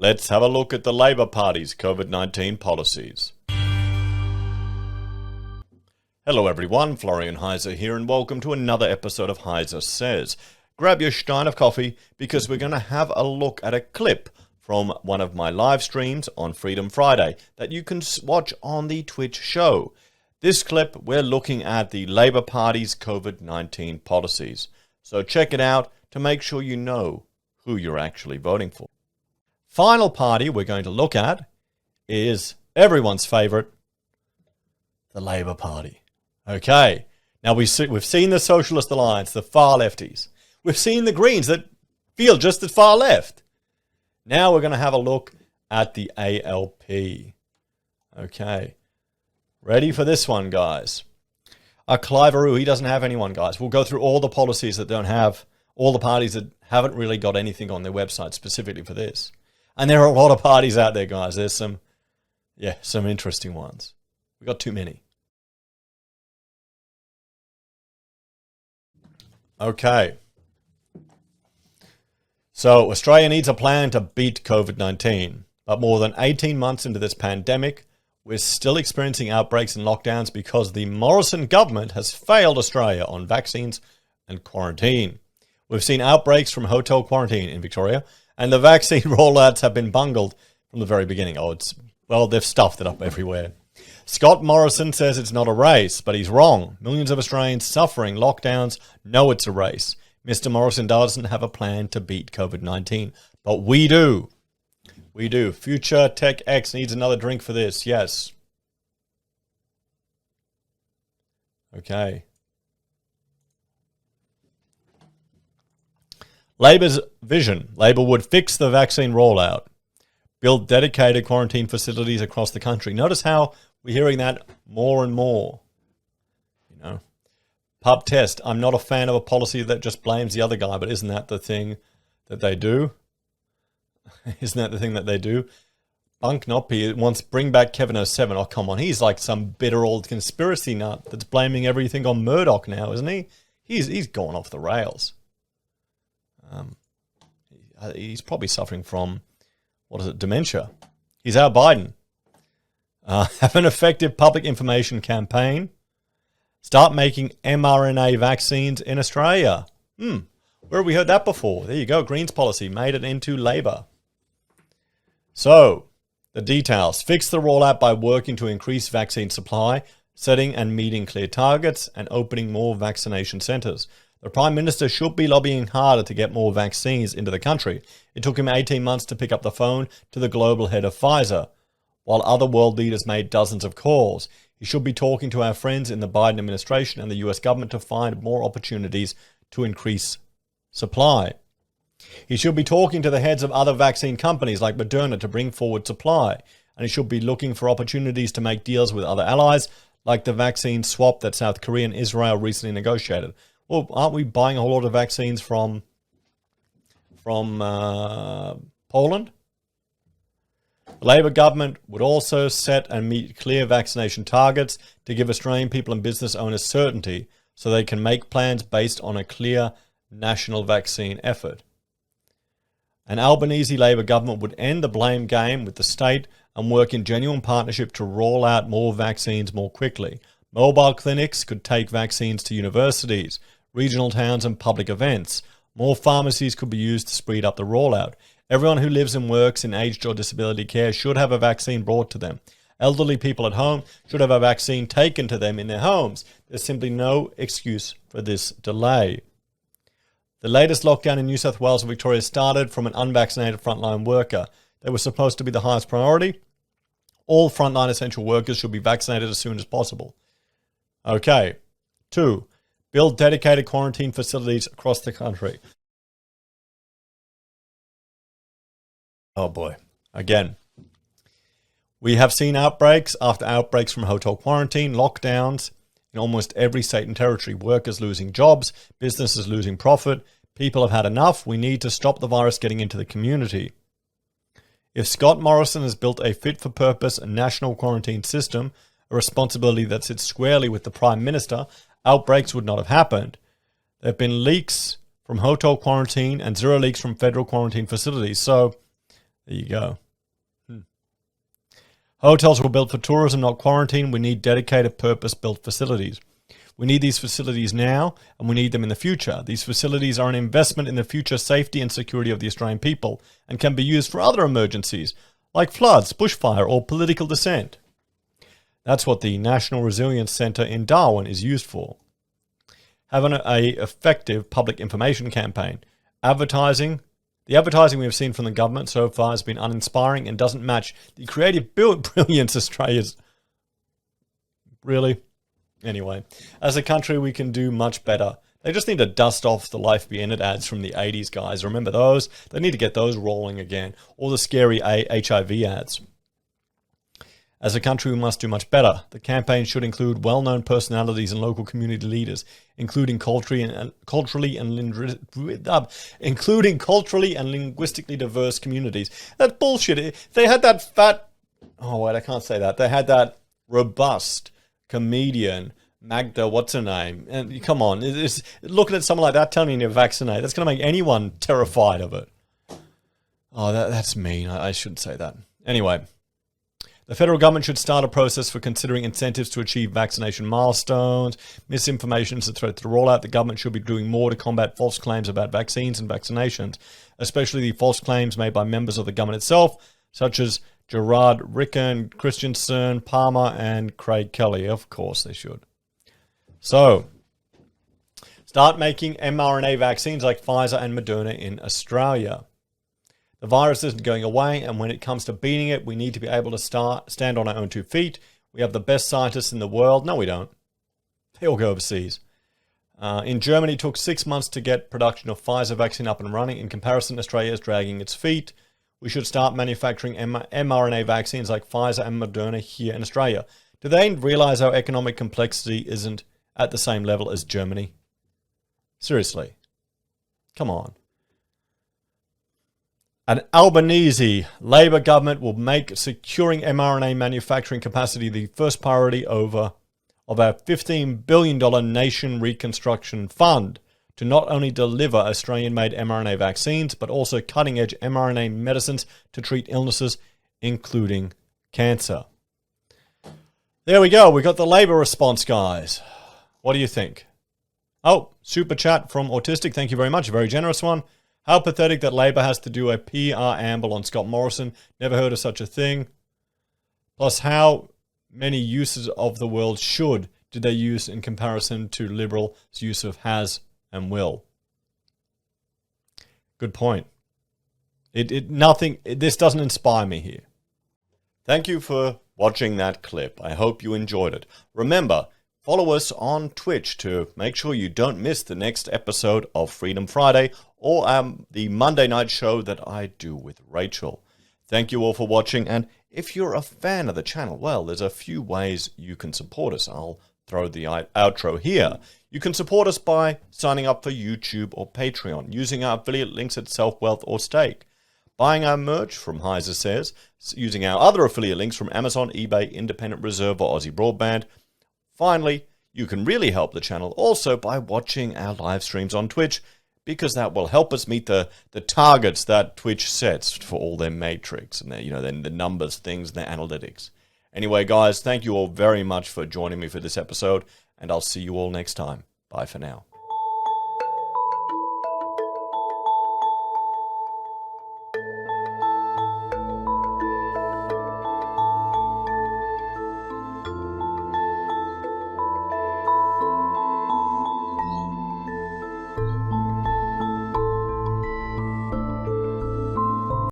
Let's have a look at the Labour Party's COVID-19 policies. Hello everyone, Florian.Heise here, and welcome to another episode of HeiseSays. Grab your stein of coffee because we're going to have a look at a clip from one of my live streams on Freedom Friday that you can watch on the Twitch show. This clip, we're looking at the Labour Party's COVID-19 policies. So check it out to make sure you know who you're actually voting for. Final party we're going to look at is everyone's favourite, the Labour Party. Okay, now we've seen the Socialist Alliance, the far lefties. We've seen the Greens that feel just as far left. Now we're going to have a look at the ALP. Okay, ready for this one, guys? Cliveroo, he doesn't have anyone, guys. We'll go through all the policies that don't have, all the parties that haven't really got anything on their website specifically for this. And there are a lot of parties out there, guys. There's some interesting ones. We've got too many. Okay. So Australia needs a plan to beat COVID-19. But more than 18 months into this pandemic, we're still experiencing outbreaks and lockdowns because the Morrison government has failed Australia on vaccines and quarantine. We've seen outbreaks from hotel quarantine in Victoria, and the vaccine rollouts have been bungled from the very beginning. They've stuffed it up everywhere. Scott Morrison says it's not a race, but he's wrong. Millions of Australians suffering lockdowns know it's a race. Mr. Morrison doesn't have a plan to beat COVID-19, but we do. We do. Future Tech X needs another drink for this. Yes. Okay. Labor's vision. Labor would fix the vaccine rollout, build dedicated quarantine facilities across the country. Notice how we're hearing that more and more. Pub test. I'm not a fan of a policy that just blames the other guy, but isn't that the thing that they do? Isn't that the thing that they do? Bunk Noppy wants bring back Kevin 07. Oh, come on. He's like some bitter old conspiracy nut that's blaming everything on Murdoch now, isn't he? He's gone off the rails. He's probably suffering from, dementia. He's our Biden. Have an effective public information campaign. Start making mRNA vaccines in Australia. Where have we heard that before? There you go. Greens policy made it into Labor. So, the details. Fix the rollout by working to increase vaccine supply, setting and meeting clear targets, and opening more vaccination centres. The Prime Minister should be lobbying harder to get more vaccines into the country. It took him 18 months to pick up the phone to the global head of Pfizer, while other world leaders made dozens of calls. He should be talking to our friends in the Biden administration and the US government to find more opportunities to increase supply. He should be talking to the heads of other vaccine companies like Moderna to bring forward supply. And he should be looking for opportunities to make deals with other allies, like the vaccine swap that South Korea and Israel recently negotiated. Well, aren't we buying a whole lot of vaccines from Poland? The Labor government would also set and meet clear vaccination targets to give Australian people and business owners certainty so they can make plans based on a clear national vaccine effort. An Albanese Labor government would end the blame game with the state and work in genuine partnership to roll out more vaccines more quickly. Mobile clinics could take vaccines to universities, regional towns and public events. More pharmacies could be used to speed up the rollout. Everyone who lives and works in aged or disability care should have a vaccine brought to them. Elderly people at home should have a vaccine taken to them in their homes. There's simply no excuse for this delay. The latest lockdown in New South Wales and Victoria started from an unvaccinated frontline worker. They were supposed to be the highest priority. All frontline essential workers should be vaccinated as soon as possible. Okay. 2. Build dedicated quarantine facilities across the country. Oh boy. Again. We have seen outbreaks after outbreaks from hotel quarantine, lockdowns in almost every state and territory. Workers losing jobs, businesses losing profit. People have had enough. We need to stop the virus getting into the community. If Scott Morrison has built a fit-for-purpose national quarantine system, a responsibility that sits squarely with the Prime Minister, outbreaks would not have happened. There have been leaks from hotel quarantine and zero leaks from federal quarantine facilities. So There you go. Hotels were built for tourism, not quarantine. We need dedicated, purpose-built facilities. We need these facilities now, and we need them in the future. These facilities are an investment in the future safety and security of the Australian people and can be used for other emergencies, like floods, bushfire, or political dissent. That's what the National Resilience Centre in Darwin is used for. Having an effective public information campaign. The advertising we have seen from the government so far has been uninspiring and doesn't match the creative brilliance Australia's. Really? Anyway, as a country, we can do much better. They just need to dust off the Life Be In It ads from the 80s, guys. Remember those? They need to get those rolling again. Or the scary HIV ads. As a country, we must do much better. The campaign should include well-known personalities and local community leaders, including culturally and linguistically diverse communities. That's bullshit. They had that fat... Oh, wait, I can't say that. They had that robust comedian, Magda, what's her name? And come on, looking at someone like that telling you to vaccinate, that's going to make anyone terrified of it. Oh, that's mean. I shouldn't say that. Anyway... The federal government should start a process for considering incentives to achieve vaccination milestones. Misinformation is a threat to the rollout. The government should be doing more to combat false claims about vaccines and vaccinations, especially the false claims made by members of the government itself, such as Gerard Ricken, Christensen, Palmer, and Craig Kelly. Of course they should. So, start making mRNA vaccines like Pfizer and Moderna in Australia. The virus isn't going away, and when it comes to beating it, we need to be able to stand on our own 2 feet. We have the best scientists in the world. No, we don't. They all go overseas. In Germany, it took 6 months to get production of Pfizer vaccine up and running. In comparison, Australia is dragging its feet. We should start manufacturing mRNA vaccines like Pfizer and Moderna here in Australia. Do they realize our economic complexity isn't at the same level as Germany? Seriously. Come on. An Albanese Labor government will make securing mRNA manufacturing capacity the first priority of our $15 billion Nation Reconstruction Fund to not only deliver Australian-made mRNA vaccines, but also cutting-edge mRNA medicines to treat illnesses, including cancer. There we go. We got the Labor response, guys. What do you think? Oh, super chat from Autistic. Thank you very much. A very generous one. How pathetic that Labor has to do a PR amble on Scott Morrison. Never heard of such a thing. Plus, how many uses of the word should did they use in comparison to Liberal's use of has and will? Good point. This doesn't inspire me here. Thank you for watching that clip. I hope you enjoyed it. Remember, follow us on Twitch to make sure you don't miss the next episode of Freedom Friday or the Monday night show that I do with Rachel. Thank you all for watching, and if you're a fan of the channel, well, there's a few ways you can support us. I'll throw the outro here. You can support us by signing up for YouTube or Patreon, using our affiliate links at SelfWealth or Stake, buying our merch from HeiseSays, using our other affiliate links from Amazon, eBay, Independent Reserve, or AussieBroadband. Finally, you can really help the channel also by watching our live streams on Twitch, because that will help us meet the targets that Twitch sets for all their matrix and the numbers, things, and their analytics. Anyway, guys, thank you all very much for joining me for this episode, and I'll see you all next time. Bye for now.